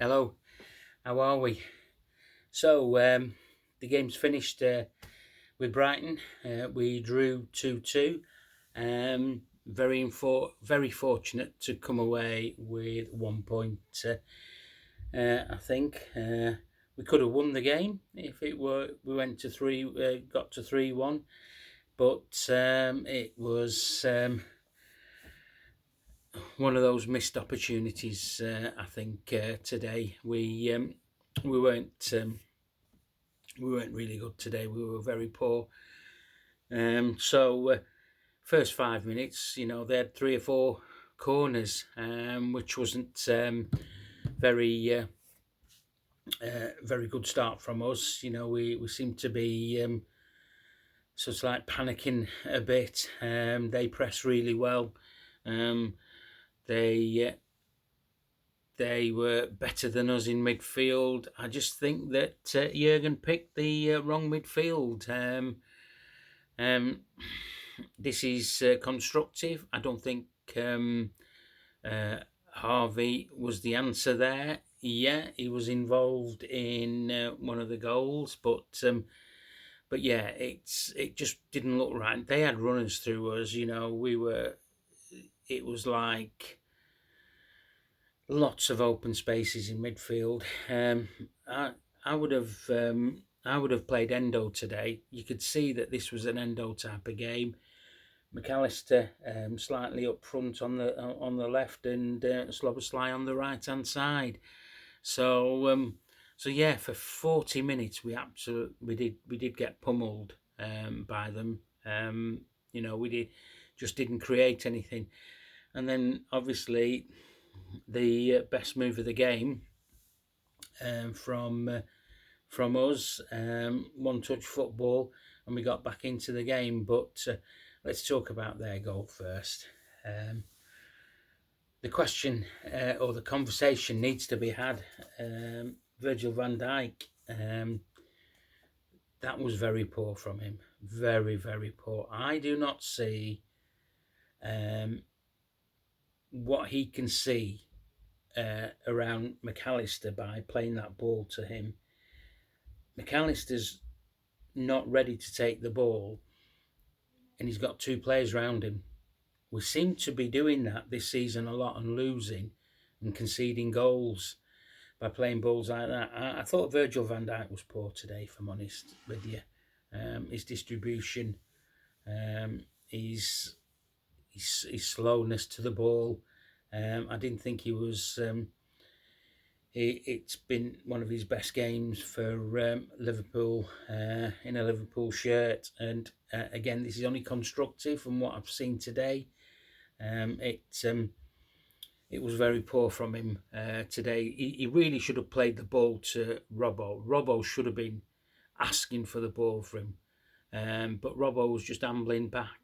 Hello, how are we? So, the game's finished with Brighton. We drew 2-2. Very fortunate to come away with 1 point. I think we could have won the game if it were we went to got to 3-1, but it was one of those missed opportunities. I think today we weren't. We weren't really good today. We were very poor. So first 5 minutes, they had three or four corners, which wasn't very very good start from us. We seemed to be sort of like panicking a bit. They pressed really well. Um, they they were better than us in midfield. I just think that Jurgen picked the wrong midfield. Um, this is constructive. I don't think uh, Harvey was the answer there. Yeah, he was involved in one of the goals, but yeah, it just didn't look right. They had runners through us. We were. It was like lots of open spaces in midfield. I would have played Endo today. You could see that this was an Endo type of game. McAllister slightly up front on the left, and Slobosly on the right hand side. So yeah, for 40 minutes we did get pummeled by them. We didn't create anything, and then obviously the best move of the game um, from uh, from us, one touch football, and we got back into the game. But let's talk about their goal first. Um, the question or the conversation needs to be had. Virgil van Dijk, that was very poor from him. Very, very poor. I do not see um, what he can see around McAllister by playing that ball to him. McAllister's not ready to take the ball, and he's got two players around him. We seem to be doing that this season a lot and losing and conceding goals by playing balls like that. I thought Virgil van Dijk was poor today, if I'm honest with you. His distribution, his slowness to the ball. I didn't think he was. It's been one of his best games for Liverpool in a Liverpool shirt, and again, this is only constructive from what I've seen today. It was very poor from him today. He really should have played the ball to Robbo. Robbo should have been asking for the ball for him, but Robbo was just ambling back,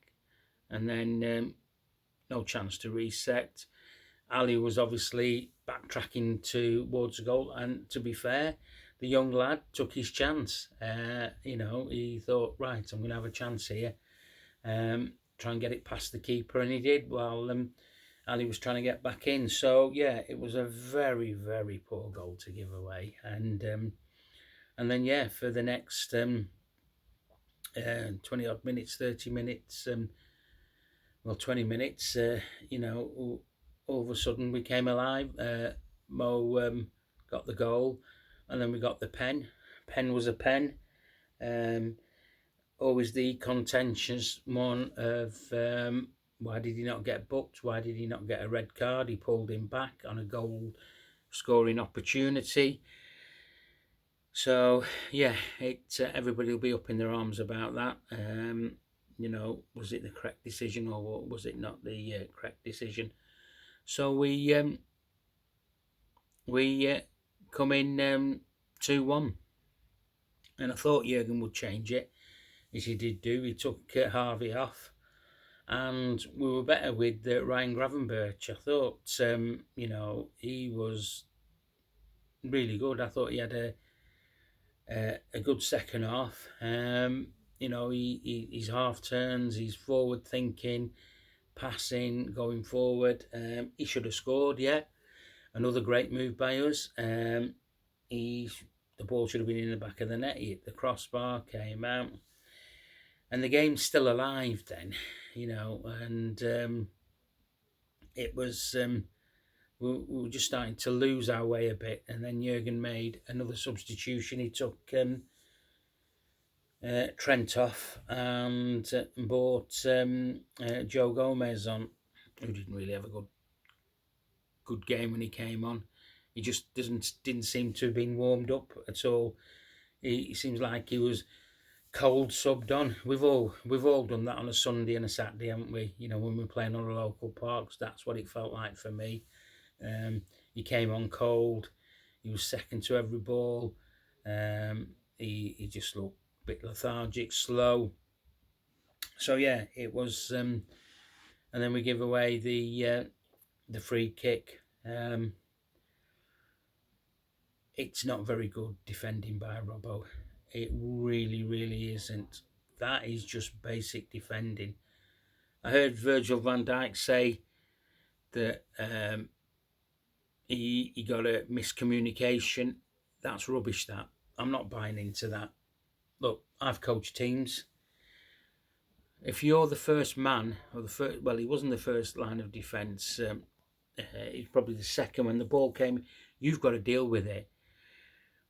and then no chance to reset. Ali was obviously backtracking towards the goal, and to be fair, the young lad took his chance. He thought, right, I'm going to have a chance here, try and get it past the keeper, and he did. While Ali was trying to get back in. So yeah, it was a very, very poor goal to give away, and then yeah, for the next 20 odd minutes, 30 minutes, 20 minutes, all of a sudden we came alive. Mo got the goal, and then we got the pen. Pen was a pen. Um, Always the contentious one of why did he not get booked? Why did he not get a red card? He pulled him back on a goal scoring opportunity. So yeah, everybody will be up in their arms about that. Was it the correct decision or was it not the correct decision? So we come in 2-1, and I thought Jurgen would change it, as he did do. He took Harvey off, and we were better with Ryan Gravenberch. I thought, he was really good. I thought he had a good second half. His half turns, his forward thinking, passing, going forward. He should have scored, yeah. another great move by us. The ball should have been in the back of the net. He hit the crossbar, came out, and the game's still alive then, and it was we were just starting to lose our way a bit, and then Jurgen made another substitution. He took Trent off and bought Joe Gomez on, who didn't really have a good game when he came on. He just didn't seem to have been warmed up at all. He seems like he was cold subbed on. We've all done that on a Sunday and a Saturday, haven't we? When we're playing on the local parks, that's what it felt like for me. He came on cold. He was second to every ball. He just looked a bit lethargic, slow. So yeah, it was. And then we give away the free kick. It's not very good defending by Robbo. It really, really isn't. That is just basic defending. I heard Virgil van Dijk say that he got a miscommunication. That's rubbish, that. I'm not buying into that. Look, I've coached teams. If you're the first man, or he wasn't the first line of defence. He's probably the second. When the ball came, you've got to deal with it.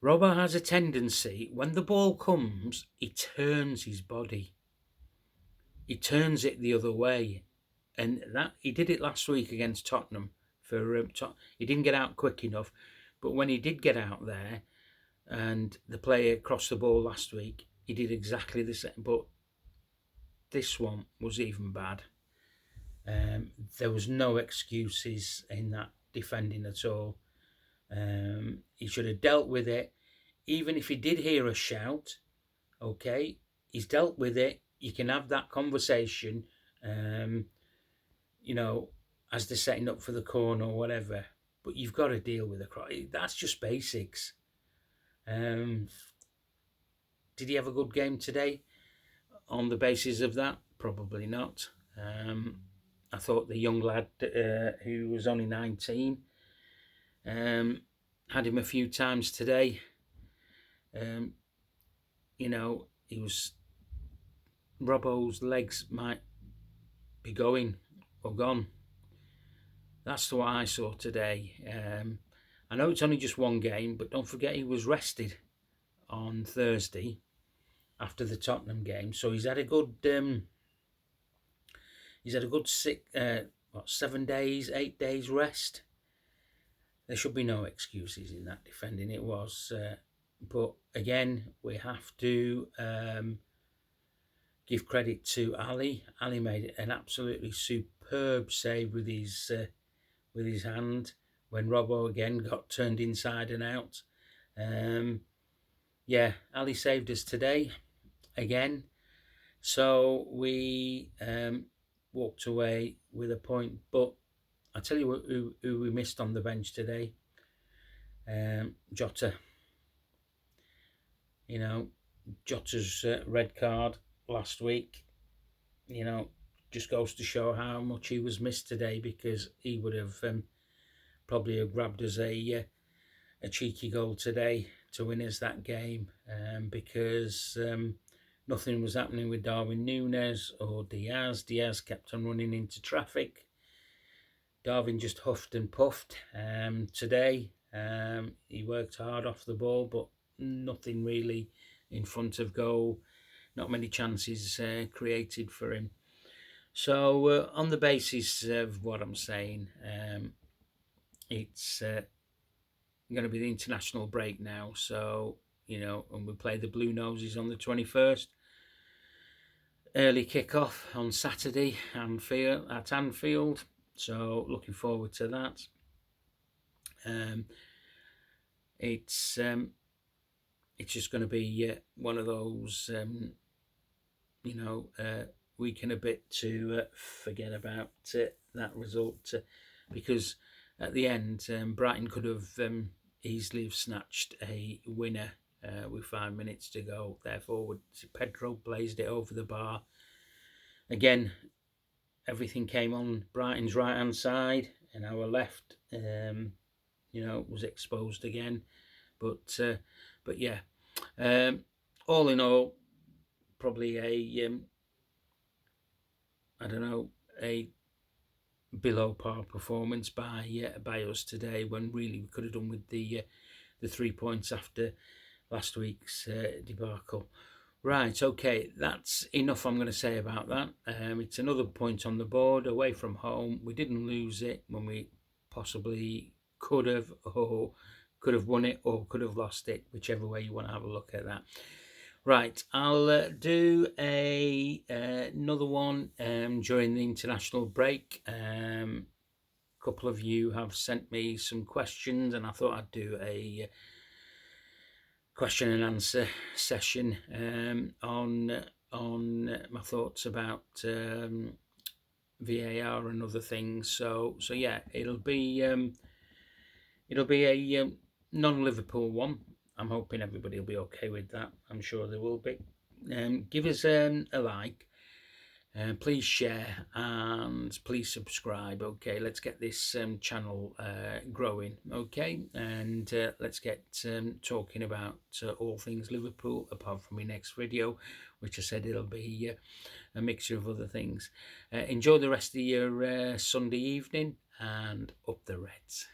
Robbo has a tendency, when the ball comes, he turns his body. He turns it the other way. And that he did it last week against Tottenham. He didn't get out quick enough. But when he did get out there, and the player crossed the ball last week, he did exactly the same. But this one was even bad. There was no excuses in that defending at all. He should have dealt with it. Even if he did hear a shout, okay, he's dealt with it. You can have that conversation, as they're setting up for the corner or whatever. But you've got to deal with it. That's just basics. Did he have a good game today? On the basis of that, probably not. I thought the young lad who was only 19 had him a few times today. He was. Robbo's legs might be going or gone. That's what I saw today. I know it's only just one game, but don't forget he was rested on Thursday after the Tottenham game, so he's had a good. He's had a good 7 days, 8 days rest. There should be no excuses in that defending. It was, but again, we have to give credit to Ali. Ali made an absolutely superb save with his hand when Robbo again got turned inside and out. Ali saved us today again. So we walked away with a point. But I tell you who we missed on the bench today. Jota. Jota's red card last week, just goes to show how much he was missed today, because he would have probably have grabbed us a cheeky goal today to win us that game, because nothing was happening with Darwin Núñez or Diaz. Diaz kept on running into traffic. Darwin just huffed and puffed today. He worked hard off the ball, but nothing really in front of goal. Not many chances created for him. So on the basis of what I'm saying, it's going to be the international break now. So, and we play the Blue Noses on the 21st. Early kick-off on Saturday at Anfield. So looking forward to that. It's just going to be one of those, week and a bit to forget about that result, because at the end, Brighton could have easily have snatched a winner with 5 minutes to go. Therefore, Pedro blazed it over the bar. Again, everything came on Brighton's right-hand side and our left. was exposed again. But yeah, all in all, probably a below par performance by us today, when really we could have done with the 3 points after last week's debacle. Right, okay, that's enough I'm going to say about that. It's another point on the board, away from home. We didn't lose it when we possibly could have, or could have won it, or could have lost it, whichever way you want to have a look at that. Right, I'll do another one during the international break. A couple of you have sent me some questions, and I thought I'd do a question and answer session on my thoughts about VAR and other things. So yeah, it'll be a non-Liverpool one. I'm hoping everybody will be okay with that. I'm sure they will be. Give us a like. Please share and please subscribe. Okay, let's get this channel growing. Okay, and let's get talking about all things Liverpool, apart from my next video, which I said it'll be a mixture of other things. Enjoy the rest of your Sunday evening, and up the Reds.